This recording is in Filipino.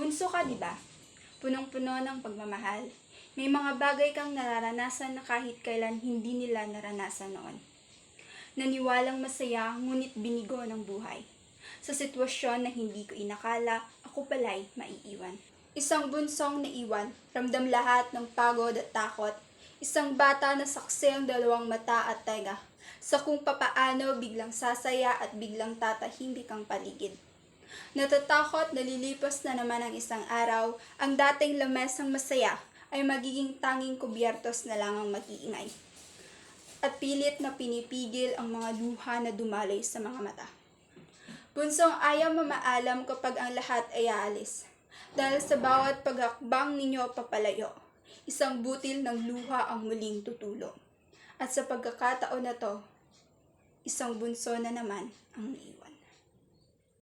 Bunso ka, di ba? Punong-puno ng pagmamahal. May mga bagay kang nararanasan na kahit kailan hindi nila naranasan noon. Naniwalang masaya, ngunit binigo ng buhay. Sa sitwasyon na hindi ko inakala, ako pala'y maiiwan. Isang bunsong naiwan, ramdam lahat ng pagod at takot. Isang bata na saksi ang dalawang mata at tenga, sa kung papaano biglang sasaya at biglang tatahimik ang paligid. Natatakot na lilipas na naman ang isang araw, ang dating lamesang masaya ay magiging tanging kubyertos na lang ang mag-iingay. At pilit na pinipigil ang mga luha na dumaloy sa mga mata. Bunsong ayaw mamaalam kapag ang lahat ay aalis. Dahil sa bawat paghakbang ninyo papalayo, isang butil ng luha ang muling tutulo. At sa pagkakataon na to, isang bunso na naman ang naiwan.